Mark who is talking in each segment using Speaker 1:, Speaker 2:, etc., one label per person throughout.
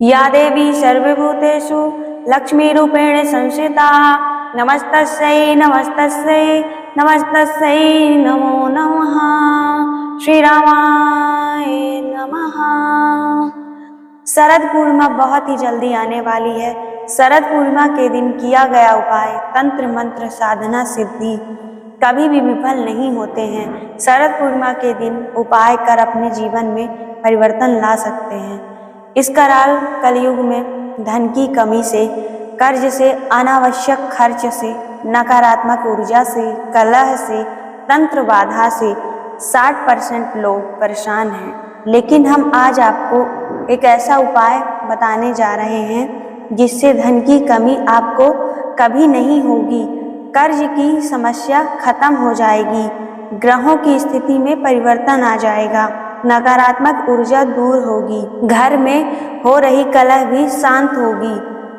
Speaker 1: या देवी सर्वभूतेषु लक्ष्मीरूपेण संस्थिता नमस्तस्यै नमस्तस्यै नमस्तस्यै नमो नमः। श्री रामाय नमः। शरद पूर्णिमा बहुत ही जल्दी आने वाली है। शरद पूर्णिमा के दिन किया गया उपाय तंत्र मंत्र साधना सिद्धि कभी भी विफल नहीं होते हैं। शरद पूर्णिमा के दिन उपाय कर अपने जीवन में परिवर्तन ला सकते हैं। इस कराल कलयुग में धन की कमी से, कर्ज से, अनावश्यक खर्च से, नकारात्मक ऊर्जा से, कलह से, तंत्र बाधा से 60% लोग परेशान हैं। लेकिन हम आज आपको एक ऐसा उपाय बताने जा रहे हैं जिससे धन की कमी आपको कभी नहीं होगी, कर्ज की समस्या खत्म हो जाएगी, ग्रहों की स्थिति में परिवर्तन आ जाएगा, नकारात्मक ऊर्जा दूर होगी, घर में हो रही कलह भी शांत होगी,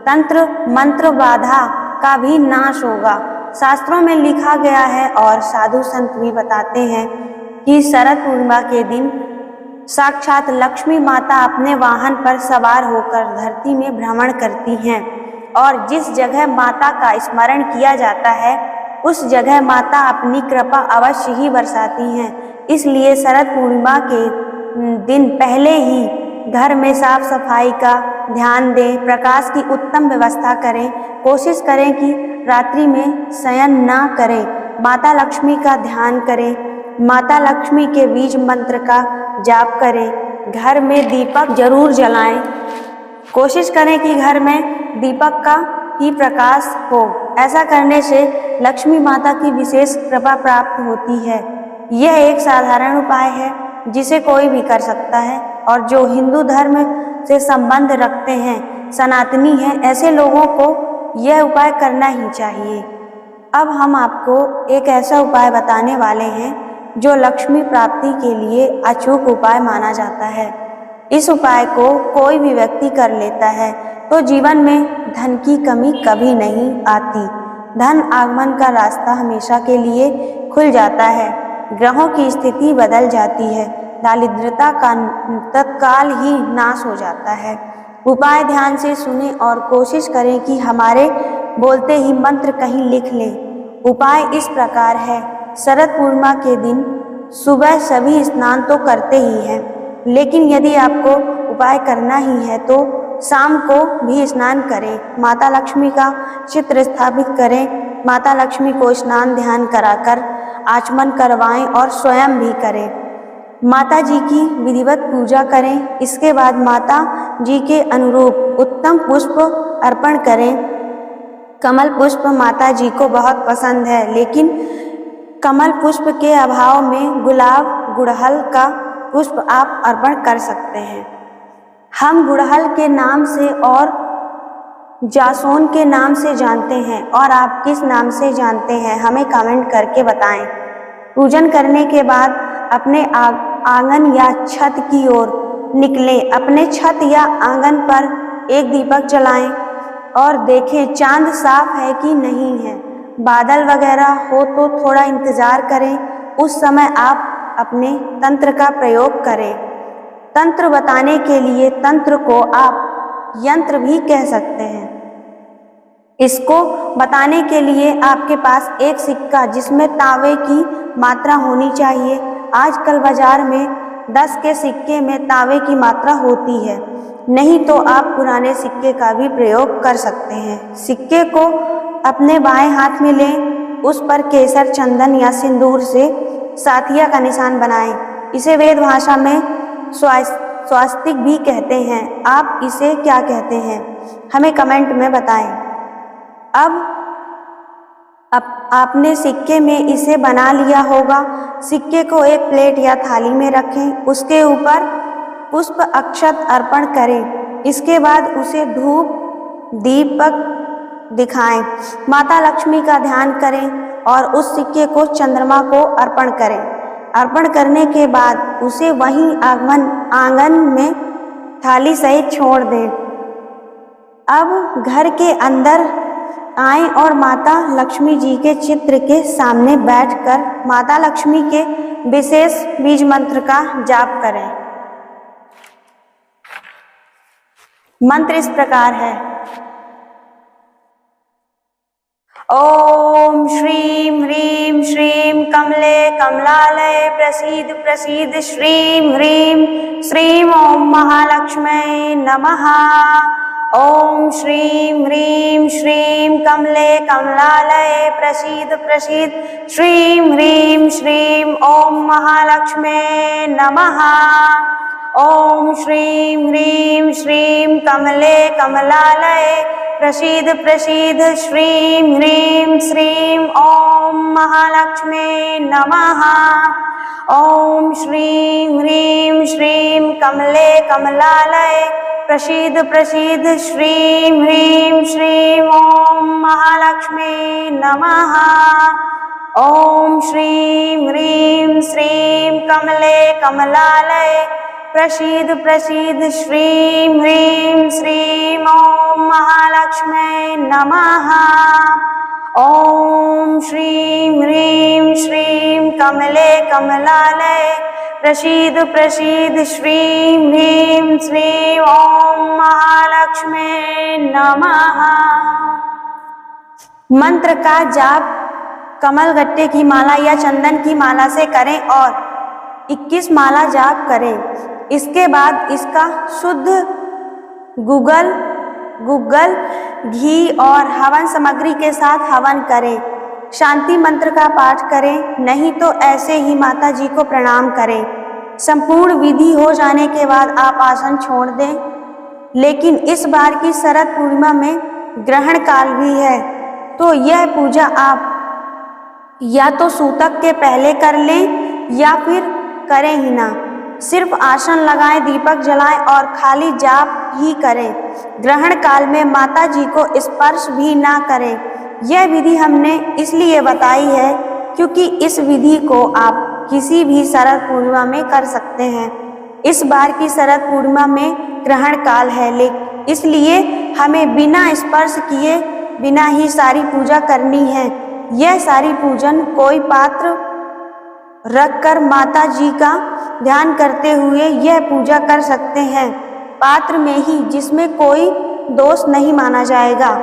Speaker 1: तंत्र मंत्र बाधा का भी नाश होगा। शास्त्रों में लिखा गया है और साधु संत भी बताते हैं कि शरद पूर्णिमा के दिन साक्षात लक्ष्मी माता अपने वाहन पर सवार होकर धरती में भ्रमण करती हैं और जिस जगह माता का स्मरण किया जाता है उस जगह माता अपनी कृपा अवश्य ही बरसाती हैं। इसलिए शरद पूर्णिमा के दिन पहले ही घर में साफ सफाई का ध्यान दें, प्रकाश की उत्तम व्यवस्था करें, कोशिश करें कि रात्रि में शयन ना करें, माता लक्ष्मी का ध्यान करें, माता लक्ष्मी के बीज मंत्र का जाप करें, घर में दीपक जरूर जलाएं, कोशिश करें कि घर में दीपक का ही प्रकाश हो। ऐसा करने से लक्ष्मी माता की विशेष कृपा प्राप्त होती है। यह एक साधारण उपाय है जिसे कोई भी कर सकता है और जो हिंदू धर्म से संबंध रखते हैं, सनातनी हैं, ऐसे लोगों को यह उपाय करना ही चाहिए। अब हम आपको एक ऐसा उपाय बताने वाले हैं जो लक्ष्मी प्राप्ति के लिए अचूक उपाय माना जाता है। इस उपाय को कोई भी व्यक्ति कर लेता है तो जीवन में धन की कमी कभी नहीं आती। धन आगमन का रास्ता हमेशा के लिए खुल जाता है, ग्रहों की स्थिति बदल जाती है, दारिद्रता का तत्काल ही नाश हो जाता है। उपाय ध्यान से सुने और कोशिश करें कि हमारे बोलते ही मंत्र कहीं लिख लें। उपाय इस प्रकार है। शरद पूर्णिमा के दिन सुबह सभी स्नान तो करते ही हैं, लेकिन यदि आपको उपाय करना ही है तो शाम को भी स्नान करें, माता लक्ष्मी का चित्र स्थापित करें, माता लक्ष्मी को स्नान ध्यान कराकर आचमन करवाएं और स्वयं भी करें, माता जी की विधिवत पूजा करें। इसके बाद माता जी के अनुरूप उत्तम पुष्प अर्पण करें। कमल पुष्प माता जी को बहुत पसंद है, लेकिन कमल पुष्प के अभाव में गुलाब गुड़हल का पुष्प आप अर्पण कर सकते हैं। हम गुड़हल के नाम से और जासोन के नाम से जानते हैं और आप किस नाम से जानते हैं हमें कमेंट करके बताएं। पूजन करने के बाद अपने आंगन या छत की ओर निकलें। अपने छत या आंगन पर एक दीपक जलाएं और देखें चांद साफ है कि नहीं है। बादल वगैरह हो तो थोड़ा इंतजार करें, उस समय आप अपने तंत्र का प्रयोग करें। तंत्र बताने के लिए तंत्र को आप यंत्र भी कह सकते हैं। इसको बताने के लिए आपके पास एक सिक्का जिसमें तावे की मात्रा होनी चाहिए। आजकल बाजार में 10 के सिक्के में तावे की मात्रा होती है, नहीं तो आप पुराने सिक्के का भी प्रयोग कर सकते हैं। सिक्के को अपने बाएं हाथ में लें, उस पर केसर, चंदन या सिंदूर से साथिया का निशान बनाएं। इसे वेद भाषा में स्वास्तिक भी कहते हैं। आप इसे क्या कहते हैं हमें कमेंट में बताएं। अब आपने सिक्के में इसे बना लिया होगा। सिक्के को एक प्लेट या थाली में रखें, उसके ऊपर पुष्प अक्षत अर्पण करें। इसके बाद उसे धूप दीपक दिखाएं, माता लक्ष्मी का ध्यान करें और उस सिक्के को चंद्रमा को अर्पण करें। अर्पण करने के बाद उसे वहीं आंगन में थाली सहित छोड़ दें। अब घर के अंदर आएं और माता लक्ष्मी जी के चित्र के सामने बैठकर माता लक्ष्मी के विशेष बीज मंत्र का जाप करें। मंत्र इस प्रकार है। ओम श्रीं ह्रीं श्रीं कमले कमलालये प्रसीद प्रसीद श्रीं ह्रीं श्रीं ओम महालक्ष्म्यै नमः। ओम श्रीं ह्रीं श्रीं कमले कमलालये प्रसीद प्रसीद श्रीं ह्रीं श्रीं ओम महालक्ष्म्यै नमः। ओम श्रीं ह्रीं श्रीं कमले कमलालये प्रसीद प्रसीद श्रीं ह्रीं श्रीं ओम महालक्ष्म्यै नमः। ओम श्रीं ह्रीं श्रीं कमले कमलालये प्रसीद प्रसीद श्रीं ह्रीं श्रीं ओम महालक्ष्म्यै नमः। ओम श्रीं ह्रीं श्रीं कमले कमलालये प्रसीद प्रसीद श्रीं ह्रीं श्रीं ओम महालक्ष्म्यै नमः। ओम श्रीं ह्रीं श्रीं कमले कमलालये प्रसीद प्रसीद श्रीं ह्रीं श्रीं ओम महालक्ष्म्यै नमः। मंत्र का जाप कमल गट्टे की माला या चंदन की माला से करें और 21 माला जाप करें। इसके बाद इसका शुद्ध गुग्गल घी और हवन सामग्री के साथ हवन करें। शांति मंत्र का पाठ करें, नहीं तो ऐसे ही माता जी को प्रणाम करें। संपूर्ण विधि हो जाने के बाद आप आसन छोड़ दें। लेकिन इस बार की शरद पूर्णिमा में ग्रहण काल भी है, तो यह पूजा आप या तो सूतक के पहले कर लें या फिर करें ही ना। सिर्फ आसन लगाएं, दीपक जलाएं और खाली जाप ही करें। ग्रहण काल में माता जी को स्पर्श भी ना करें। यह विधि हमने इसलिए बताई है क्योंकि इस विधि को आप किसी भी शरद पूर्णिमा में कर सकते हैं। इस बार की शरद पूर्णिमा में ग्रहण काल है, इसलिए हमें बिना स्पर्श किए बिना ही सारी पूजा करनी है। यह सारी पूजन कोई पात्र रखकर माता जी का ध्यान करते हुए यह पूजा कर सकते हैं, पात्र में ही, जिसमें कोई दोष नहीं माना जाएगा।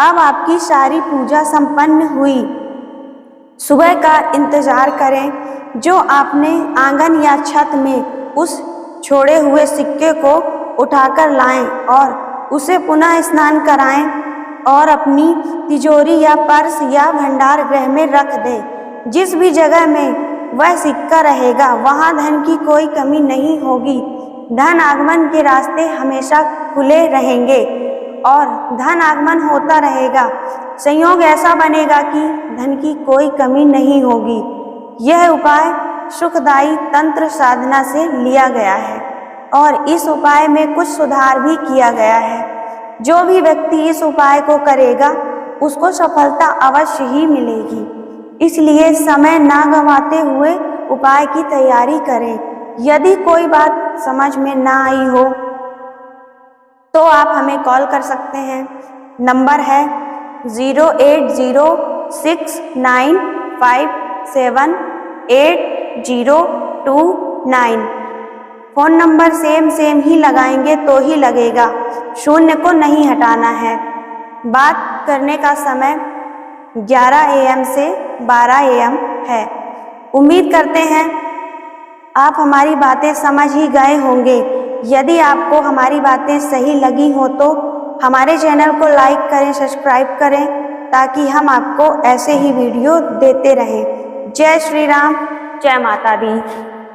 Speaker 1: अब आपकी सारी पूजा संपन्न हुई। सुबह का इंतजार करें। जो आपने आंगन या छत में उस छोड़े हुए सिक्के को उठाकर लाएं और उसे पुनः स्नान कराएं और अपनी तिजोरी या पर्स या भंडार गृह में रख दें। जिस भी जगह में वह सिक्का रहेगा वहाँ धन की कोई कमी नहीं होगी। धन आगमन के रास्ते हमेशा खुले रहेंगे और धन आगमन होता रहेगा। संयोग ऐसा बनेगा कि धन की कोई कमी नहीं होगी। यह उपाय सुखदायी तंत्र साधना से लिया गया है और इस उपाय में कुछ सुधार भी किया गया है। जो भी व्यक्ति इस उपाय को करेगा उसको सफलता अवश्य ही मिलेगी। इसलिए समय ना गंवाते हुए उपाय की तैयारी करें। यदि कोई बात समझ में ना आई हो तो आप हमें कॉल कर सकते हैं। नंबर है 08069578029। फ़ोन नंबर सेम ही लगाएंगे तो ही लगेगा, 0 को नहीं हटाना है। बात करने का समय 11 AM से 12 AM है। उम्मीद करते हैं आप हमारी बातें समझ ही गए होंगे। यदि आपको हमारी बातें सही लगी हो तो हमारे चैनल को लाइक करें, सब्सक्राइब करें, ताकि हम आपको ऐसे ही वीडियो देते रहें। जय श्री राम, जय माता दी।